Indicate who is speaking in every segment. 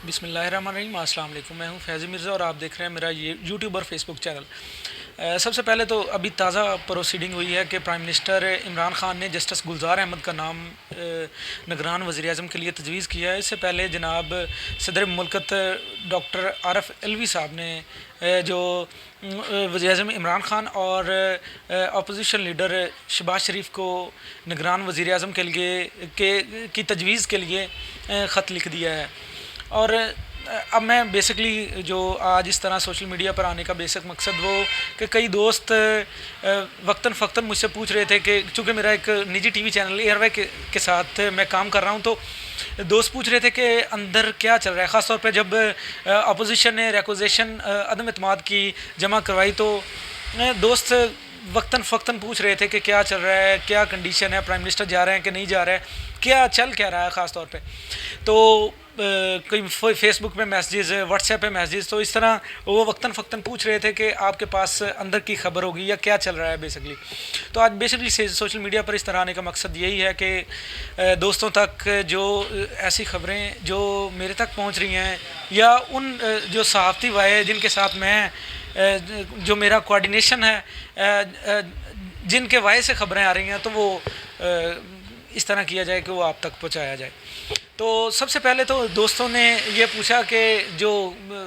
Speaker 1: بسم اللہ الرحمن الرحیم۔ السلام علیکم، میں ہوں فیضی مرزا اور آپ دیکھ رہے ہیں میرا یہ یوٹیوب اور فیس بک چینل۔ سب سے پہلے تو ابھی تازہ پروسیڈنگ ہوئی ہے کہ پرائم منسٹر عمران خان نے جسٹس گلزار احمد کا نام نگران وزیر اعظم کے لیے تجویز کیا ہے۔ اس سے پہلے جناب صدر مملکت ڈاکٹر عارف علوی صاحب نے جو وزیر اعظم عمران خان اور اپوزیشن لیڈر شہباز شریف کو نگران وزیر اعظم کے لیے کی تجویز کے لیے خط لکھ دیا ہے۔ اور اب میں بیسکلی جو آج اس طرح سوشل میڈیا پر آنے کا بیسک مقصد وہ کہ کئی دوست وقتاً فوقتاً مجھ سے پوچھ رہے تھے کہ چونکہ میرا ایک نجی T V channel air way کے ساتھ میں کام کر رہا ہوں، تو دوست پوچھ رہے تھے کہ اندر کیا چل رہا ہے، خاص طور پہ جب اپوزیشن نے ریکوزیشن عدم اعتماد کی جمع کروائی تو دوست وقتاً فوقتاً پوچھ رہے تھے کہ کیا چل رہا ہے، کیا کنڈیشن ہے، پرائم منسٹر جا رہے ہیں کہ نہیں جا رہے ہیں، کیا چل کیا رہا ہے خاص طور پہ۔ تو کوئی فیس بک پہ میسیجز، واٹس ایپ پہ میسیجز، تو اس طرح وہ وقتاً فوقتاً پوچھ رہے تھے کہ آپ کے پاس اندر کی خبر ہوگی یا کیا چل رہا ہے بیسکلی۔ تو آج بیسکلی سوشل میڈیا پر اس طرح آنے کا مقصد یہی ہے کہ دوستوں تک جو ایسی خبریں جو میرے تک پہنچ رہی ہیں یا ان جو صحافتی وائے جن کے ساتھ میں جو میرا کوآرڈینیشن ہے، جن کے وائے سے خبریں آ رہی ہیں، تو وہ اس طرح کیا جائے کہ وہ آپ تک پہنچایا جائے۔ تو سب سے پہلے تو دوستوں نے یہ پوچھا کہ جو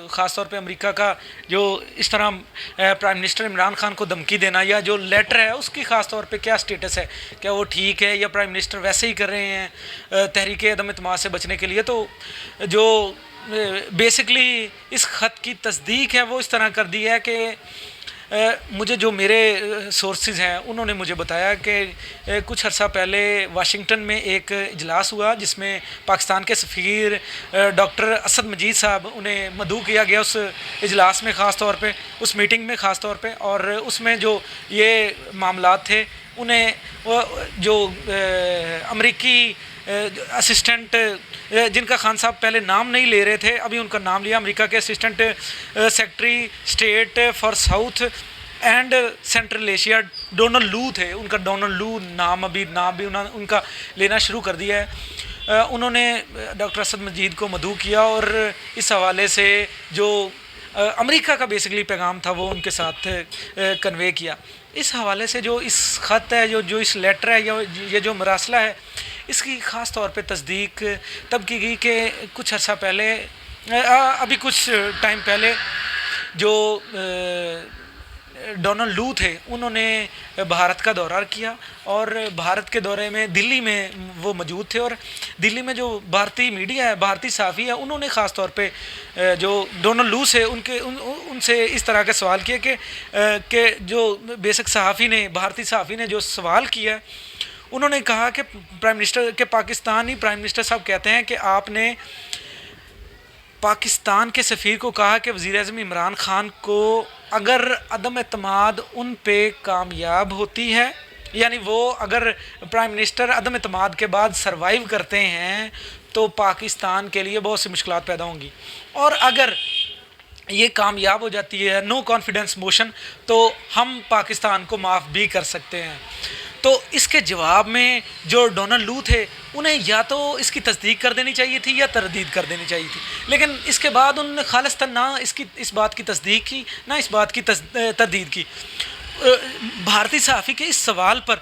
Speaker 1: خاص طور پہ امریکہ کا جو اس طرح پرائم منسٹر عمران خان کو دھمکی دینا یا جو لیٹر ہے اس کی خاص طور پہ کیا سٹیٹس ہے، کیا وہ ٹھیک ہے یا پرائم منسٹر ویسے ہی کر رہے ہیں تحریک عدم اعتماد سے بچنے کے لیے۔ تو جو بیسکلی اس خط کی تصدیق ہے وہ اس طرح کر دی ہے کہ مجھے جو میرے سورسز ہیں انہوں نے مجھے بتایا کہ کچھ عرصہ پہلے واشنگٹن میں ایک اجلاس ہوا جس میں پاکستان کے سفیر ڈاکٹر اسد مجید صاحب انہیں مدعو کیا گیا اس اجلاس میں، خاص طور پہ اس میٹنگ میں خاص طور پہ، اور اس میں جو یہ معاملات تھے انہیں جو امریکی اسسٹنٹ جن کا خان صاحب پہلے نام نہیں لے رہے تھے، ابھی ان کا نام لیا، امریکہ کے assistant secretary state for south and central Asia Donald Lu تھے، ان کا ڈونلڈ لو نام بھی ان کا لینا شروع کر دیا ہے۔ انہوں نے ڈاکٹر اسد مجید کو مدعو کیا اور اس حوالے سے جو امریکہ کا بیسکلی پیغام تھا وہ ان کے ساتھ کنوے کیا۔ اس حوالے سے جو اس خط ہے، جو اس لیٹر ہے، یہ جو مراسلہ ہے، اس کی خاص طور پہ تصدیق تب کی گئی کہ کچھ عرصہ پہلے، ابھی کچھ ٹائم پہلے جو ڈونلڈ لو تھے انہوں نے بھارت کا دورہ کیا، اور بھارت کے دورے میں دلی میں وہ موجود تھے، اور دلی میں جو بھارتی میڈیا ہے، بھارتی صحافی ہے، انہوں نے خاص طور پہ جو ڈونلڈ لو سے ان سے اس طرح کے سوال کیے کہ جو بیسک صحافی نے، بھارتی صحافی نے جو سوال کیا ہے، انہوں نے کہا کہ پرائم منسٹر کے پاکستانی پرائم منسٹر صاحب کہتے ہیں کہ آپ نے پاکستان کے سفیر کو کہا کہ وزیر اعظم عمران خان کو اگر عدم اعتماد ان پہ کامیاب ہوتی ہے، یعنی وہ اگر پرائم منسٹر عدم اعتماد کے بعد سروائیو کرتے ہیں تو پاکستان کے لیے بہت سی مشکلات پیدا ہوں گی، اور اگر یہ کامیاب ہو جاتی ہے نو کانفیڈنس موشن تو ہم پاکستان کو معاف بھی کر سکتے ہیں۔ تو اس کے جواب میں جو ڈونلڈ لو تھے انہیں یا تو اس کی تصدیق کر دینی چاہیے تھی یا تردید کر دینی چاہیے تھی، لیکن اس کے بعد انہوں نے خالصتاً نہ اس بات کی تصدیق کی نہ اس بات کی تردید کی۔ بھارتی صحافی کے اس سوال پر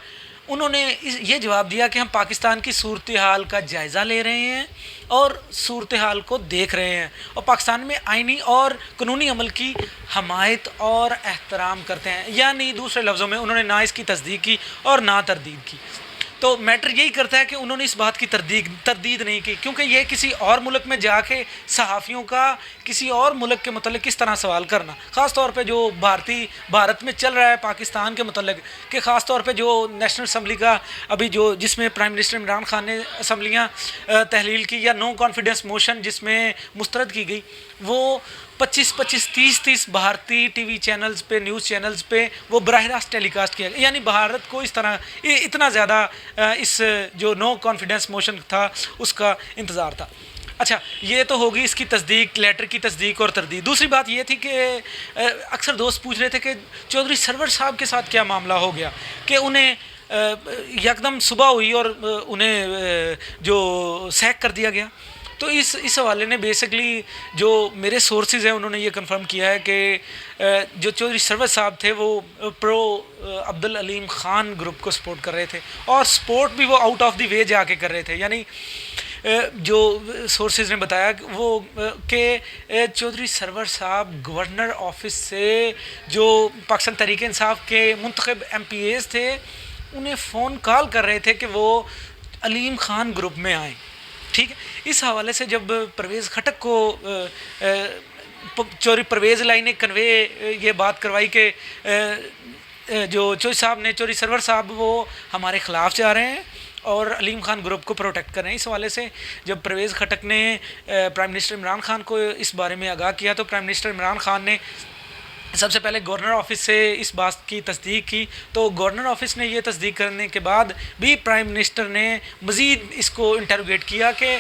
Speaker 1: انہوں نے یہ جواب دیا کہ ہم پاکستان کی صورتحال کا جائزہ لے رہے ہیں اور صورتحال کو دیکھ رہے ہیں، اور پاکستان میں آئینی اور قانونی عمل کی حمایت اور احترام کرتے ہیں، یعنی دوسرے لفظوں میں انہوں نے نہ اس کی تصدیق کی اور نہ تردید کی۔ تو میٹر یہی کرتا ہے کہ انہوں نے اس بات کی تردید نہیں کی، کیونکہ یہ کسی اور ملک میں جا کے صحافیوں کا کسی اور ملک کے متعلق کس طرح سوال کرنا، خاص طور پہ جو بھارت میں چل رہا ہے پاکستان کے متعلق، کہ خاص طور پہ جو نیشنل اسمبلی کا ابھی جس میں پرائم منسٹر عمران خان نے اسمبلیاں تحلیل کی یا نو کانفیڈنس موشن جس میں مسترد کی گئی، وہ 25-30 بھارتی ٹی وی چینلز پہ، نیوز چینلز پہ وہ براہ راست ٹیلی کاسٹ کیا گیا، یعنی بھارت کو اس طرح اتنا زیادہ اس جو نو کانفیڈنس موشن تھا اس کا انتظار تھا۔ اچھا، یہ تو ہوگی اس کی تصدیق، لیٹر کی تصدیق اور تردید۔ دوسری بات یہ تھی کہ اکثر دوست پوچھ رہے تھے کہ چودھری سرور صاحب کے ساتھ کیا معاملہ ہو گیا کہ انہیں یکدم صبح ہوئی اور انہیں جو سیک کر دیا گیا۔ تو اس حوالے نے بیسکلی جو میرے سورسز ہیں انہوں نے یہ کنفرم کیا ہے کہ جو چودھری سرور صاحب تھے وہ پرو عبدالعلیم خان گروپ کو سپورٹ کر رہے تھے، اور سپورٹ بھی وہ آؤٹ آف دی وے جا کے کر رہے تھے. یعنی جو سورسز نے بتایا وہ کہ چودھری سرور صاحب گورنر آفس سے جو پاکستان تحریک انصاف کے منتخب ایم پی ایز تھے انہیں فون کال کر رہے تھے کہ وہ علیم خان گروپ میں آئیں. ٹھیک ہے. اس حوالے سے جب پرویز خٹک کو چوری پرویز لائی نے کنوے یہ بات کروائی کہ جو چوری سرور صاحب وہ ہمارے خلاف جا رہے ہیں اور علیم خان گروپ کو پروٹیکٹ کر رہے ہیں. اس حوالے سے جب پرویز خٹک نے پرائم منسٹر عمران خان کو اس بارے میں آگاہ کیا تو پرائم منسٹر عمران خان نے سب سے پہلے گورنر آفس سے اس بات کی تصدیق کی. تو گورنر آفس نے یہ تصدیق کرنے کے بعد بھی پرائم منسٹر نے مزید اس کو انٹروگیٹ کیا کہ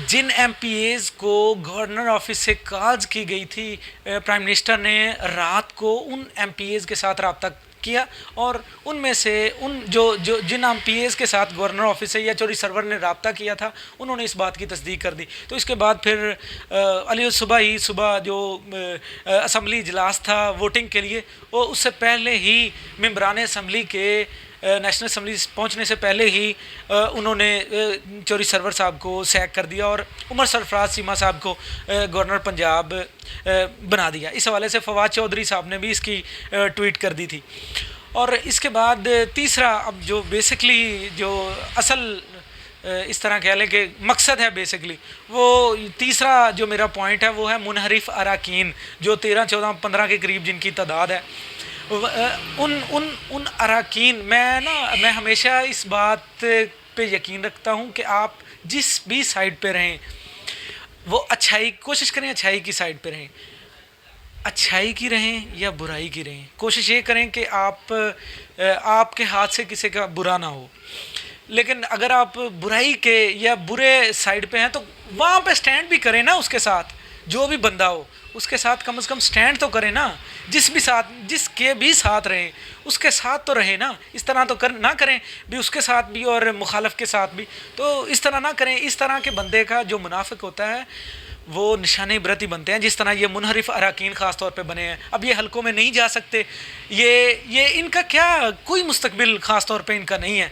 Speaker 1: جن ایم پی ایز کو گورنر آفس سے کالز کی گئی تھی پرائم منسٹر نے رات کو ان ایم پی ایز کے ساتھ رابطہ کیا، اور ان میں سے جن ایم پی ایز کے ساتھ گورنر آفس سے یا چوری سرور نے رابطہ کیا تھا انہوں نے اس بات کی تصدیق کر دی. تو اس کے بعد پھر صبح جو اسمبلی اجلاس تھا ووٹنگ کے لیے، وہ اس سے پہلے ہی ممبران اسمبلی کے نیشنل اسمبلی پہنچنے سے پہلے ہی انہوں نے چوری سرور صاحب کو سیک کر دیا اور عمر سرفراز چیمہ صاحب کو گورنر پنجاب بنا دیا. اس حوالے سے فواد چودھری صاحب نے بھی اس کی ٹویٹ کر دی تھی. اور اس کے بعد تیسرا اب جو بیسکلی جو اصل اس طرح کہہ لیں کہ مقصد ہے بیسکلی، وہ تیسرا جو میرا پوائنٹ ہے وہ ہے منحرف اراکین جو 13 14 15 کے قریب جن کی تعداد ہے. ان اراکین میں ہمیشہ اس بات پہ یقین رکھتا ہوں کہ آپ جس بھی سائڈ پہ رہیں وہ کوشش کریں اچھائی کی سائڈ پہ رہیں، اچھائی کی رہیں یا برائی کی رہیں. کوشش یہ کریں کہ آپ کے ہاتھ سے کسی کا برا نہ ہو. لیکن اگر آپ برائی کے یا برے سائڈ پہ ہیں تو وہاں پہ سٹینڈ بھی کریں نا، اس کے ساتھ جو بھی بندہ ہو اس کے ساتھ کم از کم سٹینڈ تو کریں نا. جس کے بھی ساتھ رہیں اس کے ساتھ تو رہیں نا. اس طرح تو نہ کریں بھی اس کے ساتھ بھی اور مخالف کے ساتھ بھی، تو اس طرح نہ کریں. اس طرح کے بندے کا جو منافق ہوتا ہے وہ نشان عبرت ہی بنتے ہیں، جس طرح یہ منحرف اراکین خاص طور پہ بنے ہیں. اب یہ حلقوں میں نہیں جا سکتے، یہ ان کا کیا کوئی مستقبل خاص طور پہ ان کا نہیں ہے.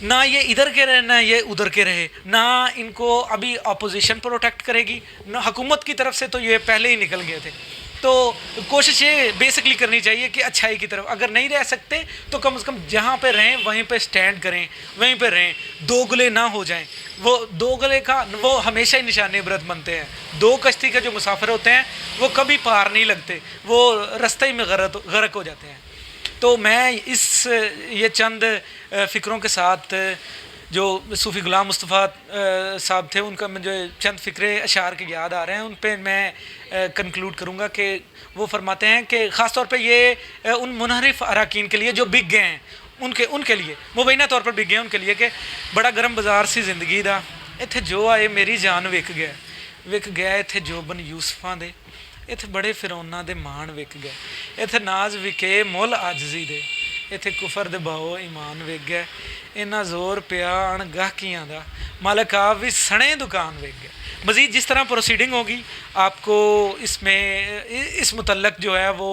Speaker 1: نہ یہ ادھر کے رہے نہ یہ ادھر کے رہے، نہ ان کو ابھی اپوزیشن پروٹیکٹ کرے گی نہ حکومت کی طرف سے، تو یہ پہلے ہی نکل گئے تھے. تو کوشش یہ بیسکلی کرنی چاہیے کہ اچھائی کی طرف اگر نہیں رہ سکتے تو کم از کم جہاں پہ رہیں وہیں پہ سٹینڈ کریں، وہیں پہ رہیں، دوگلے نہ ہو جائیں. وہ دوگلے کا وہ ہمیشہ ہی نشان عبرت بنتے ہیں. دو کشتی کے جو مسافر ہوتے ہیں وہ کبھی پار نہیں لگتے، وہ رستے ہی میں غرق ہو جاتے ہیں. تو میں یہ چند فکروں کے ساتھ جو صوفی غلام مصطفیٰ صاحب تھے ان کا مجھے چند فکرے اشعار کے یاد آ رہے ہیں، ان پہ میں کنکلوڈ کروں گا کہ وہ فرماتے ہیں کہ خاص طور پہ یہ ان منحرف اراکین کے لیے جو بک گئے ہیں ان کے لیے مبینہ طور پر بک گئے ہیں، ان کے لیے کہ بڑا گرم بازار سی زندگی دا اتھے جو آئے میری جان وک گیا اتھے جو بن یوسفاں دے اتھے بڑے فرعوناں دے مان وک گئے، اتھے ناز وکے مول عاجزی دے اتھے کفر دے باؤ ایمان وک گئے، انہاں زور پیا ان گاہکیاں دا مالک آپ بھی سنے دکان وک گئے. مزید جس طرح پروسیڈنگ ہوگی آپ کو اس متعلق جو ہے وہ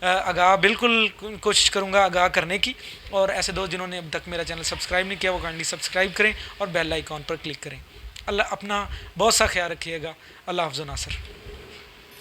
Speaker 1: آگاہ بالکل کوشش کروں گا آگاہ کرنے کی. اور ایسے دوست جنہوں نے اب تک میرا چینل سبسکرائب نہیں کیا وہ کائنڈلی سبسکرائب کریں اور بیل آئیکن پر کلک کریں. اللہ اپنا بہت سا خیال رکھیے گا. اللہ حافظ و ناصر.